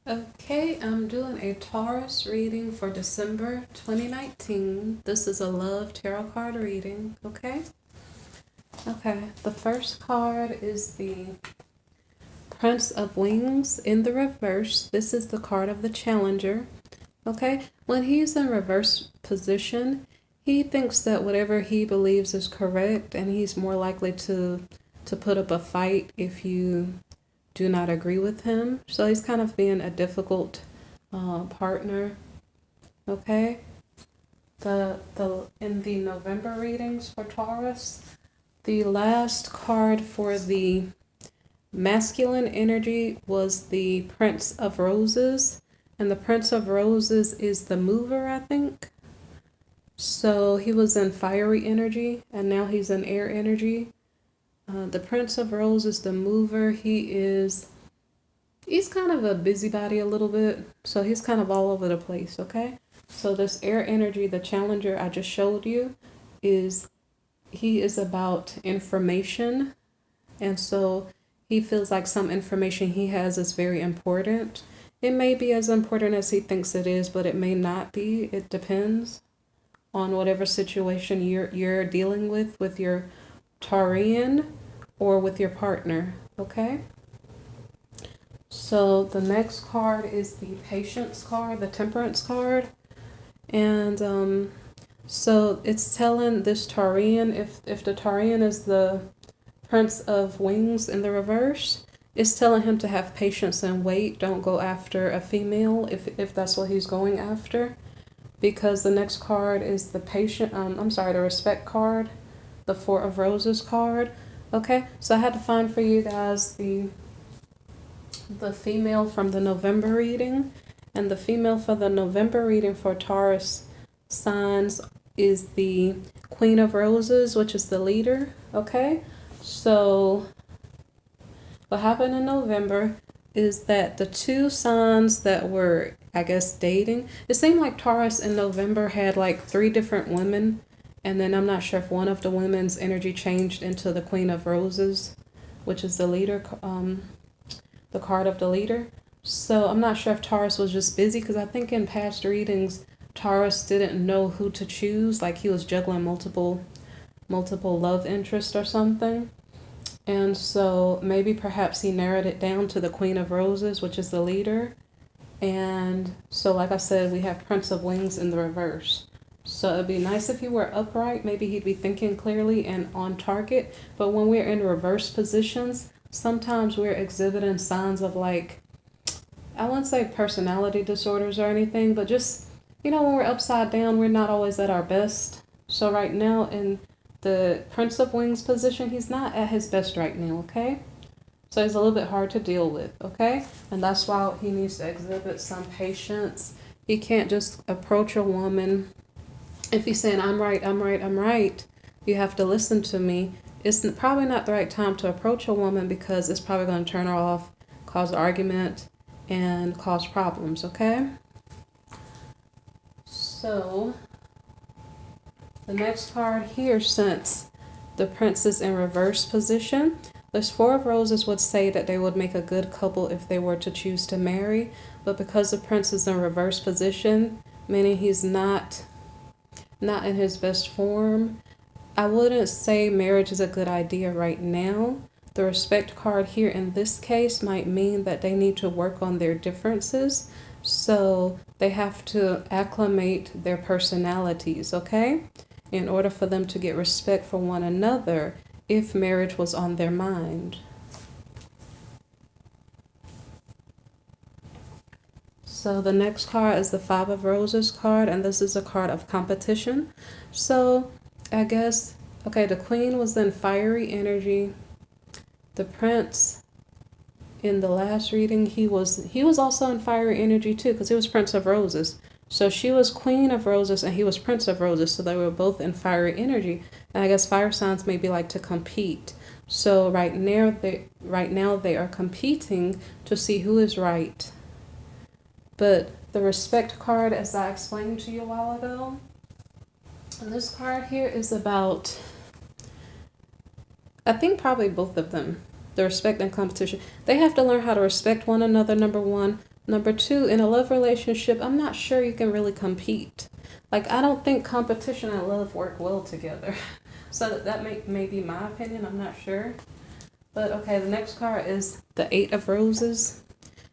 Okay, I'm doing a Taurus reading for December 2019. This is a love tarot card reading, okay? Okay, the first card is the Prince of Wings in the reverse. This is the card of the challenger, okay? When he's in reverse position, he thinks that whatever he believes is correct, and he's more likely to put up a fight if you do not agree with him. So he's kind of being a difficult partner. Okay. In the November readings for Taurus, the last card for the masculine energy was the Prince of Roses, and the Prince of Roses is the mover, I think. So he was in fiery energy, and now he's in air energy. The Prince of Roses, the mover, he's kind of a busybody a little bit. So he's kind of all over the place, okay? So this air energy, the challenger I just showed you, he is about information. And so he feels like some information he has is very important. It may be as important as he thinks it is, but it may not be. It depends on whatever situation you're dealing with your Taurian or with your partner, okay? So the next card is the Patience card, the Temperance card. And so it's telling this Taurian, if the Taurian is the Prince of Wings in the reverse, it's telling him to have patience and wait. Don't go after a female if that's what he's going after. Because the next card is the the Respect card, the Four of Roses card. Okay, so I had to find for you guys the female from the November reading, and the female for the November reading for Taurus signs is the Queen of Roses, which is the leader. Okay, so what happened in November is that the two signs that were, I guess, dating, it seemed like Taurus in November had like 3 different women. And then I'm not sure if one of the women's energy changed into the Queen of Roses, which is the leader, the card of the leader. So I'm not sure if Taurus was just busy, because I think in past readings, Taurus didn't know who to choose. Like he was juggling multiple love interests or something. And so maybe perhaps he narrowed it down to the Queen of Roses, which is the leader. And so, like I said, we have Prince of Wings in the reverse. So it'd be nice if he were upright. Maybe he'd be thinking clearly and on target. But when we're in reverse positions, sometimes we're exhibiting signs of, like, I wouldn't say personality disorders or anything, but just, when we're upside down, we're not always at our best. So right now in the Prince of Wings position, he's not at his best right now, okay? So he's a little bit hard to deal with, okay? And that's why he needs to exhibit some patience. He can't just approach a woman. If he's saying, I'm right, you have to listen to me, it's probably not the right time to approach a woman, because it's probably going to turn her off, cause argument, and cause problems, okay? So, the next card here, since the Prince is in reverse position, this Four of Roses would say that they would make a good couple if they were to choose to marry, but because the Prince is in reverse position, meaning he's not in his best form, I wouldn't say marriage is a good idea right now. The Respect card here in this case might mean that they need to work on their differences. So they have to acclimate their personalities, okay? In order for them to get respect for one another, if marriage was on their mind. So the next card is the Five of Roses card, and this is a card of competition. So I guess, okay, the Queen was in fiery energy. The Prince in the last reading, he was also in fiery energy too, because he was Prince of Roses. So she was Queen of Roses and he was Prince of Roses, so they were both in fiery energy. And I guess fire signs maybe like to compete. So right now they are competing to see who is right. But the Respect card, as I explained to you a while ago, and this card here is about, I think probably both of them, the respect and competition. They have to learn how to respect one another, number one. Number two, in a love relationship, I'm not sure you can really compete. Like, I don't think competition and love work well together. So that may be my opinion. I'm not sure. But okay, the next card is the Eight of Roses.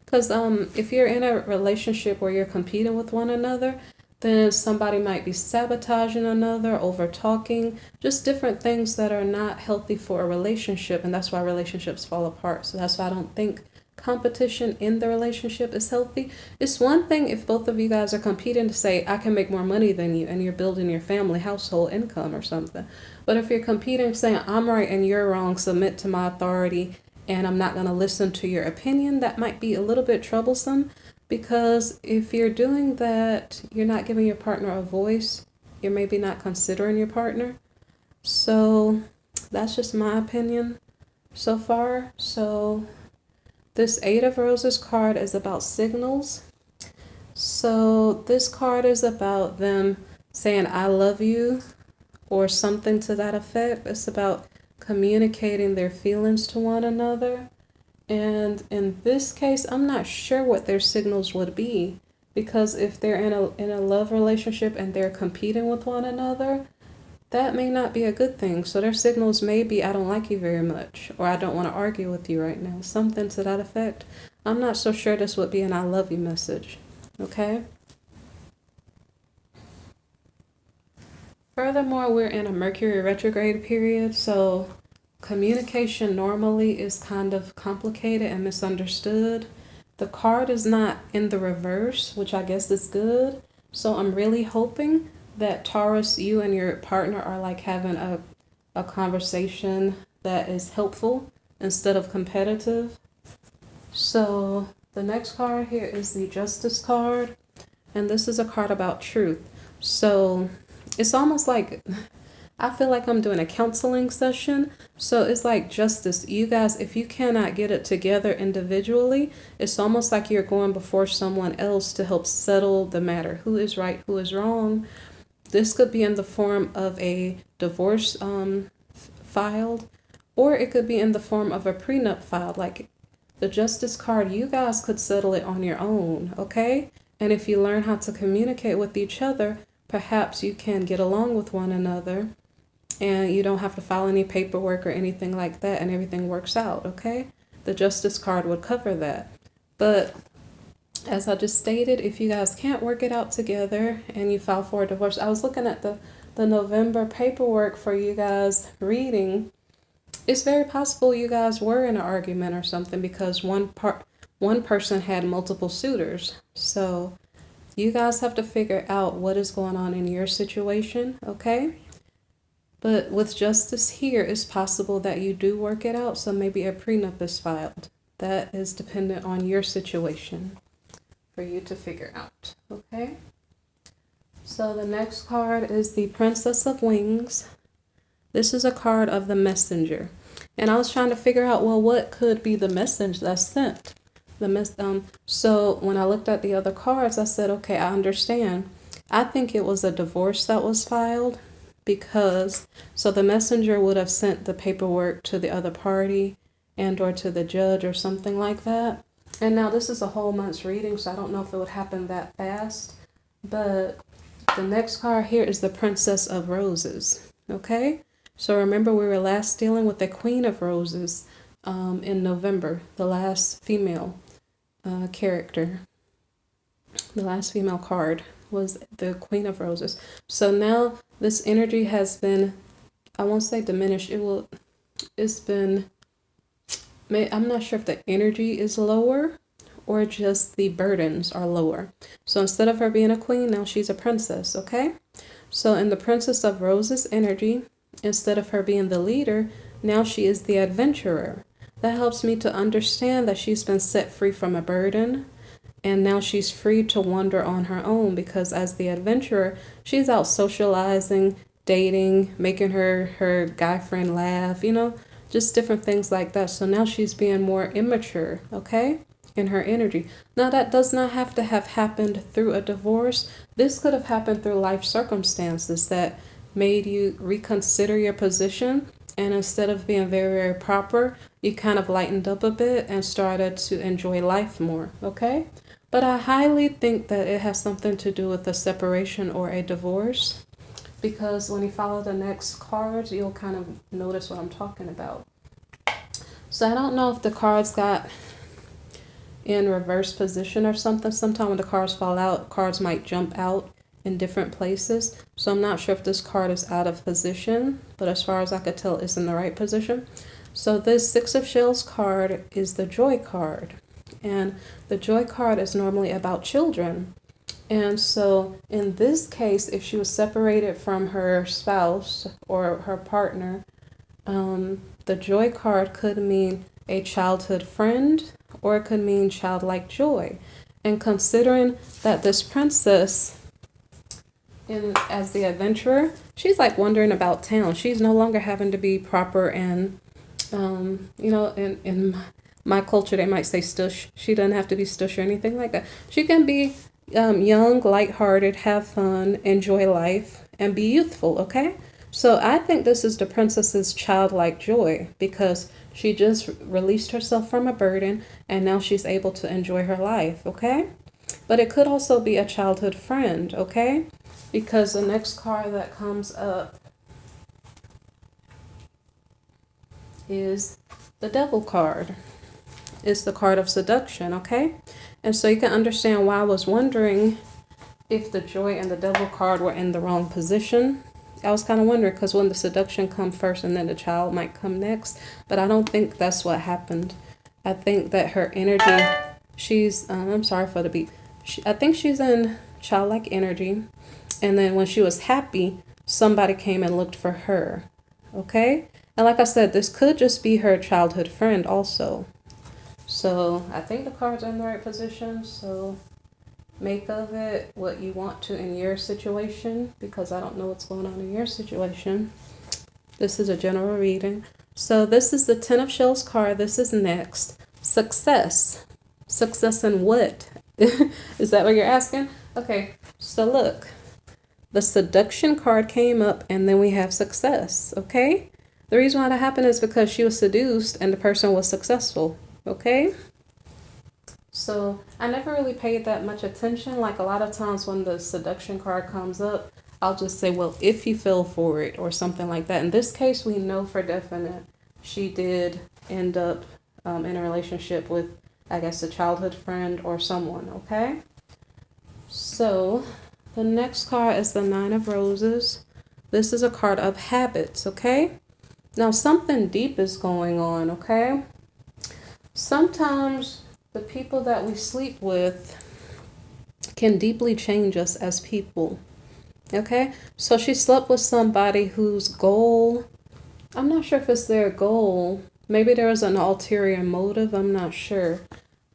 Because if you're in a relationship where you're competing with one another, then somebody might be sabotaging another, over talking, just different things that are not healthy for a relationship. And that's why relationships fall apart. So that's why I don't think competition in the relationship is healthy. It's one thing if both of you guys are competing to say, I can make more money than you, and you're building your family household income or something. But if you're competing saying, I'm right and you're wrong, submit to my authority, and I'm not going to listen to your opinion, that might be a little bit troublesome, because if you're doing that, you're not giving your partner a voice. You're maybe not considering your partner. So that's just my opinion so far. So this Eight of Roses card is about signals. So this card is about them saying, I love you, or something to that effect. It's about communicating their feelings to one another. And in this case, I'm not sure what their signals would be, because if they're in a love relationship and they're competing with one another, that may not be a good thing. So their signals may be, I don't like you very much, or I don't want to argue with you right now, something to that effect. I'm not so sure this would be an I love you message. Okay. Furthermore, we're in a Mercury retrograde period, so communication normally is kind of complicated and misunderstood. The card is not in the reverse, which I guess is good. So I'm really hoping that Taurus, you and your partner are like having a conversation that is helpful instead of competitive. So the next card here is the Justice card, and this is a card about truth. So it's almost like, I feel like I'm doing a counseling session. So it's like justice. You guys, if you cannot get it together individually, it's almost like you're going before someone else to help settle the matter. Who is right, who is wrong? This could be in the form of a divorce filed, or it could be in the form of a prenup filed. Like the Justice card, you guys could settle it on your own, okay? And if you learn how to communicate with each other, perhaps you can get along with one another, and you don't have to file any paperwork or anything like that, and everything works out, okay? The Justice card would cover that. But as I just stated, if you guys can't work it out together and you file for a divorce, I was looking at the November paperwork for you guys reading. It's very possible you guys were in an argument or something, because one person had multiple suitors. So you guys have to figure out what is going on in your situation, okay? But with Justice here, it's possible that you do work it out, so maybe a prenup is filed. That is dependent on your situation for you to figure out, okay? So the next card is the Princess of Wings. This is a card of the messenger. And I was trying to figure out, well, what could be the message that's sent? So when I looked at the other cards, I said, okay, I understand. I think it was a divorce that was filed, because so the messenger would have sent the paperwork to the other party and or to the judge or something like that. And now this is a whole month's reading, so I don't know if it would happen that fast. But the next card here is the Princess of Roses, okay? So remember, we were last dealing with the Queen of Roses in November, the last female character. The last female card was the Queen of Roses. So now this energy has been, I won't say diminished, it's been, I'm not sure if the energy is lower or just the burdens are lower. So instead of her being a queen, now she's a princess, okay? So in the Princess of Roses energy, instead of her being the leader, now she is the adventurer. That helps me to understand that she's been set free from a burden, and now she's free to wander on her own, because as the adventurer, she's out socializing, dating, making her guy friend laugh, just different things like that. So now she's being more immature, okay, in her energy. Now that does not have to have happened through a divorce. This could have happened through life circumstances that made you reconsider your position, and instead of being very, very proper, you kind of lightened up a bit and started to enjoy life more, okay? But I highly think that it has something to do with a separation or a divorce, because when you follow the next cards, you'll kind of notice what I'm talking about. So I don't know if the cards got in reverse position or something. Sometimes when the cards fall out, cards might jump out in different places. So I'm not sure if this card is out of position, but as far as I could tell, it's in the right position. So this Six of Shells card is the Joy card. And the Joy card is normally about children. And so in this case, if she was separated from her spouse or her partner, the Joy card could mean a childhood friend, or it could mean childlike joy. And considering that this princess, as the adventurer, she's like wandering about town. She's no longer having to be proper and, in my culture, they might say stush. She doesn't have to be stush or anything like that. She can be young, lighthearted, have fun, enjoy life, and be youthful, okay? So I think this is the princess's childlike joy, because she just released herself from a burden and now she's able to enjoy her life, okay? But it could also be a childhood friend, okay? Because the next card that comes up is the Devil card. It's the card of seduction, okay? And so you can understand why I was wondering if the Joy and the Devil card were in the wrong position. I was kind of wondering, because when the seduction comes first and then the child might come next, but I don't think that's what happened. I think that her energy, she's, I'm sorry for the beat. I think she's in childlike energy. And then when she was happy, somebody came and looked for her, okay? And like I said, this could just be her childhood friend also. So I think the cards are in the right position. So make of it what you want to in your situation, because I don't know what's going on in your situation. This is a general reading. So this is the Ten of Shells card. This is next. Success. Success in what? Is that what you're asking? Okay, so look. The seduction card came up and then we have success, okay? The reason why that happened is because she was seduced and the person was successful, okay? So I never really paid that much attention. Like a lot of times when the seduction card comes up, I'll just say, well, if you fell for it or something like that. In this case, we know for definite she did end up in a relationship with, I guess, a childhood friend or someone, okay? So the next card is the Nine of Roses. This is a card of habits, okay? Now something deep is going on, okay? Sometimes the people that we sleep with can deeply change us as people, okay? So she slept with somebody whose goal, I'm not sure if it's their goal. Maybe there was an ulterior motive, I'm not sure.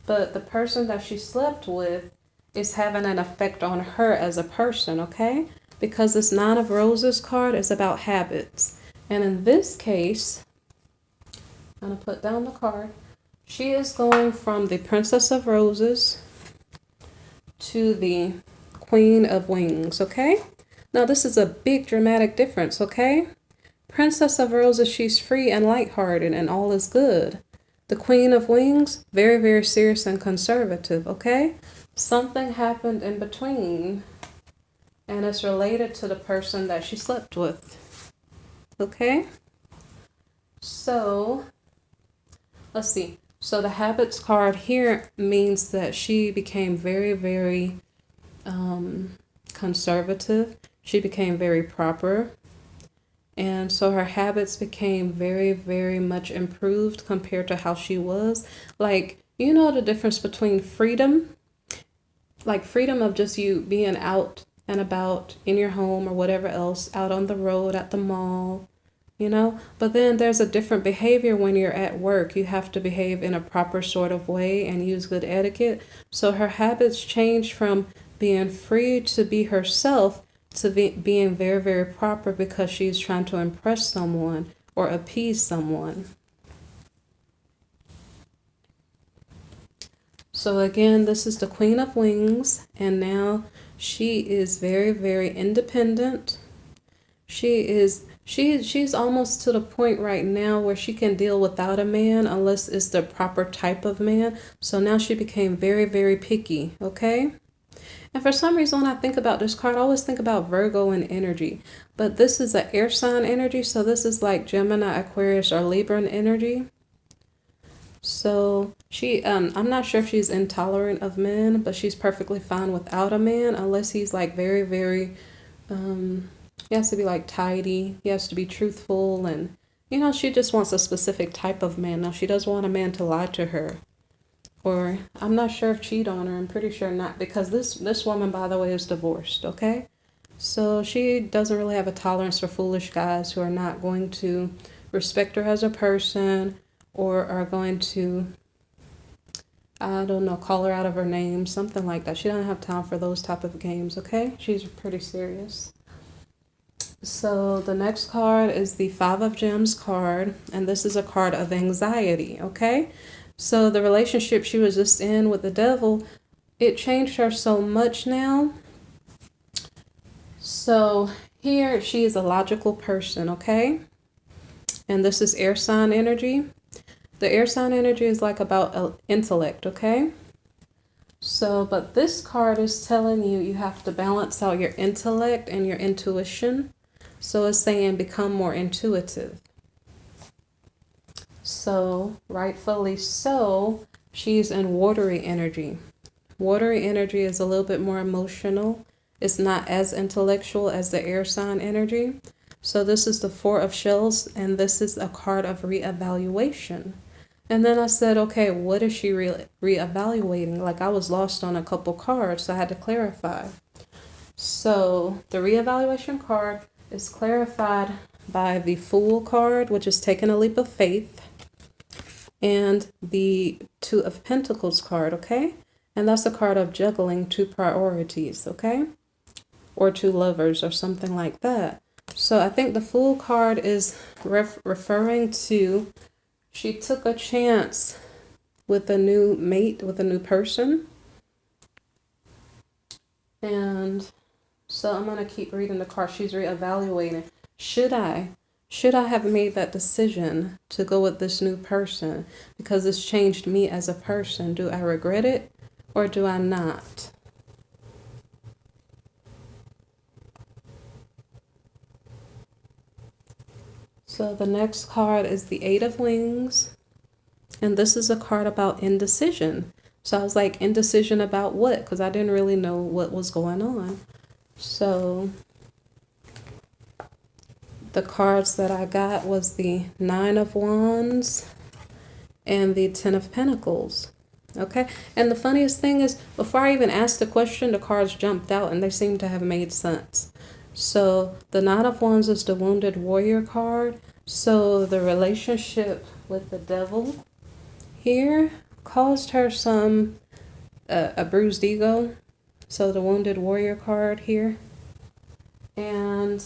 But the person that she slept with is having an effect on her as a person, okay? Because this Nine of Roses card is about habits. And in this case, I'm going to put down the card. She is going from the Princess of Roses to the Queen of Wings, okay? Now, this is a big dramatic difference, okay? Princess of Roses, she's free and lighthearted and all is good. The Queen of Wings, very, very serious and conservative, okay? Something happened in between, and it's related to the person that she slept with, okay? So, let's see. So the habits card here means that she became very, very conservative. She became very proper. And so her habits became very, very much improved compared to how she was. Like, you know the difference between freedom, like freedom of just you being out and about in your home or whatever else, out on the road, at the mall, you know, but then there's a different behavior when you're at work. You have to behave in a proper sort of way and use good etiquette. So her habits changed from being free to be herself to being very, very proper, because she's trying to impress someone or appease someone. So again, this is the Queen of Wings, and now she is very, very independent. She is She's almost to the point right now where she can deal without a man unless it's the proper type of man. So now she became very, very picky, okay? And for some reason, when I think about this card, I always think about Virgo and energy. But this is an air sign energy, so this is like Gemini, Aquarius, or Libra energy. So I'm not sure if she's intolerant of men, but she's perfectly fine without a man unless he's like very, very, he has to be like tidy. He has to be truthful, and she just wants a specific type of man. Now she doesn't want a man to lie to her. Or I'm not sure if cheat on her. I'm pretty sure not, because this woman, by the way, is divorced, okay? So she doesn't really have a tolerance for foolish guys who are not going to respect her as a person or are going to, I don't know, call her out of her name, something like that. She doesn't have time for those type of games, okay? She's pretty serious. So the next card is the Five of Gems card, and this is a card of anxiety, okay? So the relationship she was just in with the devil, it changed her so much now. So here she is a logical person, okay? And this is air sign energy. The air sign energy is like about intellect, okay? So, but this card is telling you you have to balance out your intellect and your intuition. So it's saying become more intuitive. So, rightfully so, she's in watery energy. Watery energy is a little bit more emotional. It's not as intellectual as the air sign energy. So this is the Four of Shells, and this is a card of reevaluation. And then I said, okay, what is she reevaluating? Like, I was lost on a couple cards, so I had to clarify. So the reevaluation card is clarified by the Fool card, which is taking a leap of faith, and the Two of Pentacles card, okay? And that's a card of juggling two priorities, okay? Or two lovers or something like that. So I think the Fool card is referring to she took a chance with a new mate, with a new person. And so I'm going to keep reading the card. She's reevaluating. Should I have made that decision to go with this new person because it's changed me as a person? Do I regret it or do I not? So the next card is the Eight of Wings. And this is a card about indecision. So I was like, indecision about what? Because I didn't really know what was going on. So the cards that I got was the Nine of Wands and the Ten of Pentacles. Okay. And the funniest thing is, before I even asked the question, the cards jumped out and they seem to have made sense. So the Nine of Wands is the Wounded Warrior card. So the relationship with the devil here caused her some a bruised ego. So the Wounded Warrior card here. And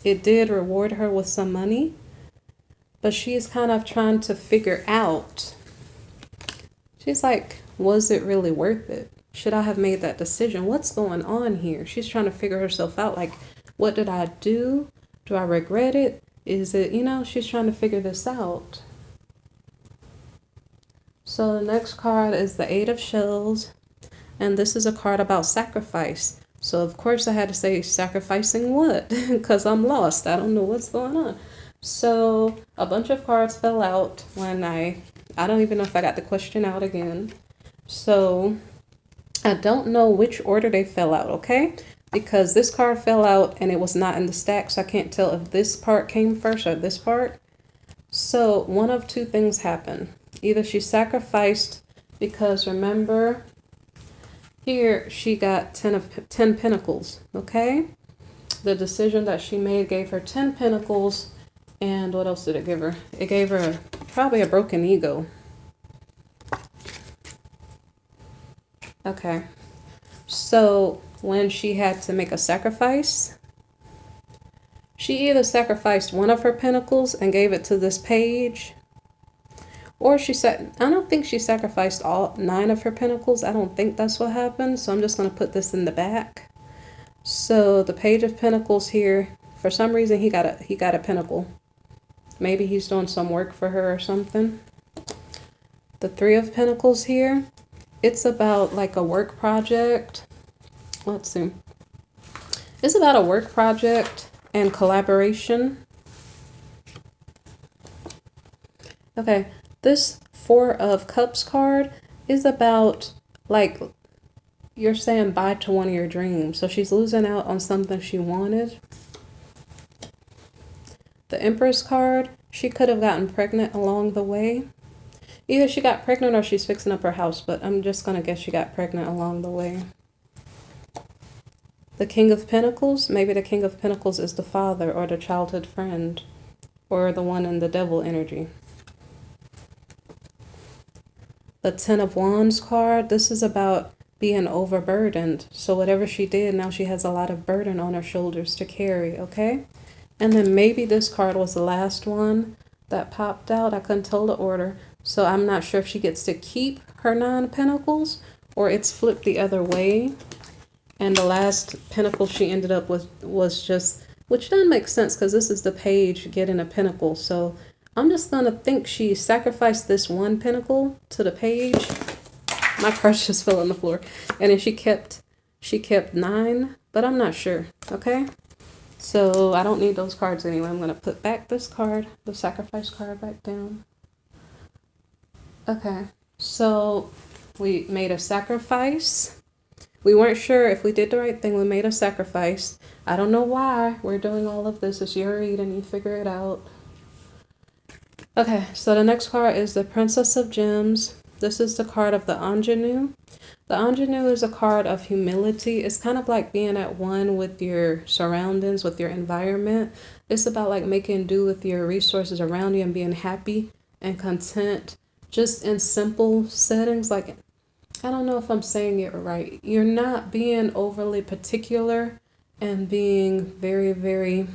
it did reward her with some money. But she's kind of trying to figure out. She's like, was it really worth it? Should I have made that decision? What's going on here? She's trying to figure herself out. Like, what did I do? Do I regret it? Is it, she's trying to figure this out. So the next card is the Eight of Shells. And this is a card about sacrifice. So, of course, I had to say sacrificing what? Because I'm lost. I don't know what's going on. So a bunch of cards fell out when I don't even know if I got the question out again. So I don't know which order they fell out, okay? Because this card fell out and it was not in the stack, so I can't tell if this part came first or this part. So one of two things happened. Either she sacrificed because, remember, here she got 10 Pentacles, okay? The decision that she made gave her 10 Pentacles. And what else did it give her? It gave her probably a broken ego. Okay. So when she had to make a sacrifice, she either sacrificed one of her pentacles and gave it to this page, or I don't think she sacrificed all 9 of her pentacles. I don't think that's what happened. So I'm just going to put this in the back. So the Page of Pentacles here For some reason, he got a pentacle. Maybe he's doing some work for her or something. The Three of Pentacles here, it's about like a work project. Let's see. It's about a work project and collaboration. Okay, this Four of Cups card is about like you're saying bye to one of your dreams. So she's losing out on something she wanted. The Empress card, she could have gotten pregnant along the way. Either she got pregnant or she's fixing up her house, but I'm just going to guess she got pregnant along the way. The King of Pentacles, maybe the King of Pentacles is the father or the childhood friend or the one in the devil energy. The Ten of Wands card, this is about being overburdened. So whatever she did, now she has a lot of burden on her shoulders to carry, okay? And then maybe this card was the last one that popped out. I couldn't tell the order. So I'm not sure if she gets to keep her 9 pentacles or it's flipped the other way. And the last pentacle she ended up with was just, which doesn't make sense because this is the page getting a pentacle. So I'm just going to think she sacrificed this 1 pentacle to the page. My purse just fell on the floor. And then she kept 9, but I'm not sure. Okay. So I don't need those cards anyway. I'm going to put back this card, the sacrifice card, back down. Okay. So we made a sacrifice. We weren't sure if we did the right thing. We made a sacrifice. I don't know why we're doing all of this. It's your reading. You figure it out. Okay, so the next card is the Princess of Gems. This is the card of the ingenue. The ingenue is a card of humility. It's kind of like being at one with your surroundings, with your environment. It's about like making do with your resources around you and being happy and content just in simple settings. Like, I don't know if I'm saying it right. You're not being overly particular and being very, very,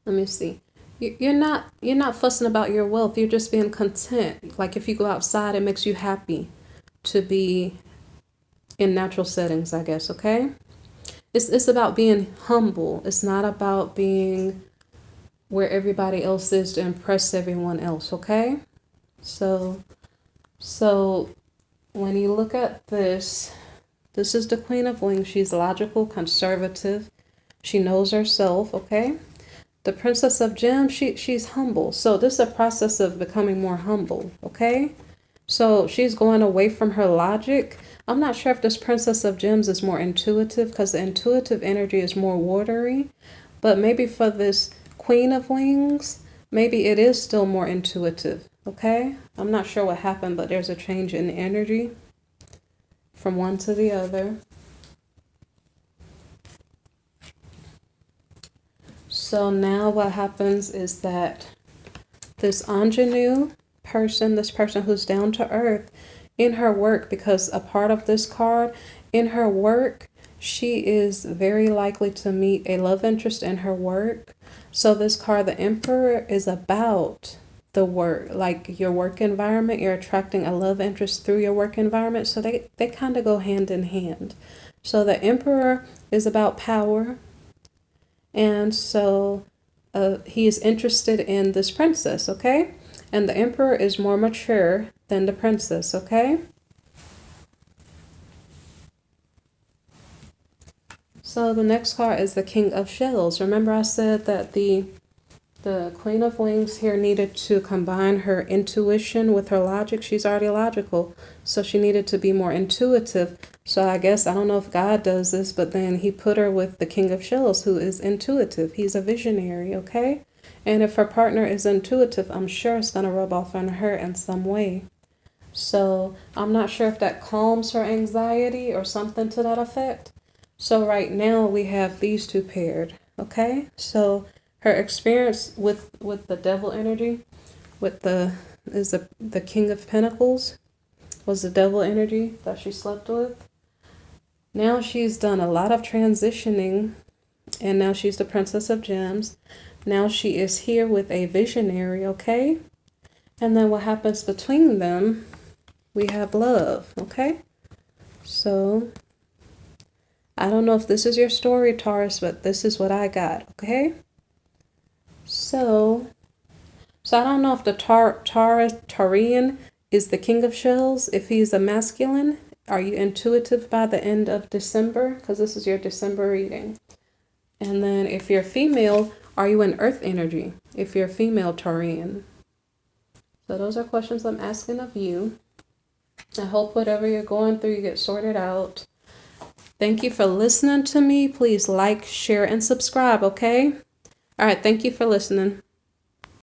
let me see. You're not fussing about your wealth. You're just being content. Like if you go outside, it makes you happy to be in natural settings, I guess, okay? It's about being humble. It's not about being where everybody else is to impress everyone else, okay? So when you look at this is the Queen of Wings. She's logical, conservative. She knows herself, okay? The Princess of Gems, she's humble. So this is a process of becoming more humble, okay? So she's going away from her logic. I'm not sure if this Princess of Gems is more intuitive because the intuitive energy is more watery. But maybe for this Queen of Wings, maybe it is still more intuitive, okay? I'm not sure what happened, but there's a change in energy from one to the other. So now what happens is that this ingenue person, this person who's down to earth in her work, because a part of this card, in her work, she is very likely to meet a love interest in her work. So this card, the Emperor, is about the work, like your work environment. You're attracting a love interest through your work environment. So they kind of go hand in hand. So the Emperor is about power. And so he is interested in this princess, okay? And the Emperor is more mature than the princess, okay? So the next card is the King of Shells. Remember I said that the Queen of Wings here needed to combine her intuition with her logic. She's already logical, so she needed to be more intuitive. So I guess, I don't know if God does this, but then he put her with the King of Shells, who is intuitive. He's a visionary, okay? And if her partner is intuitive, I'm sure it's going to rub off on her in some way. So I'm not sure if that calms her anxiety or something to that effect. So right now we have these two paired, okay? So her experience with the devil energy, with the King of Pentacles, was the devil energy that she slept with. Now she's done a lot of transitioning, and now she's the Princess of Gems. Now she is here with a visionary, okay? And then what happens between them, we have love, okay? So I don't know if this is your story, Taurus, but this is what I got, okay? So I don't know if the Taurian is the king of shells. If he's a masculine, are you intuitive by the end of December? Because this is your December reading. And then if you're female, are you in earth energy? If you're female Taurian. So those are questions I'm asking of you. I hope whatever you're going through, you get sorted out. Thank you for listening to me. Please like, share, and subscribe, okay? All right, thank you for listening.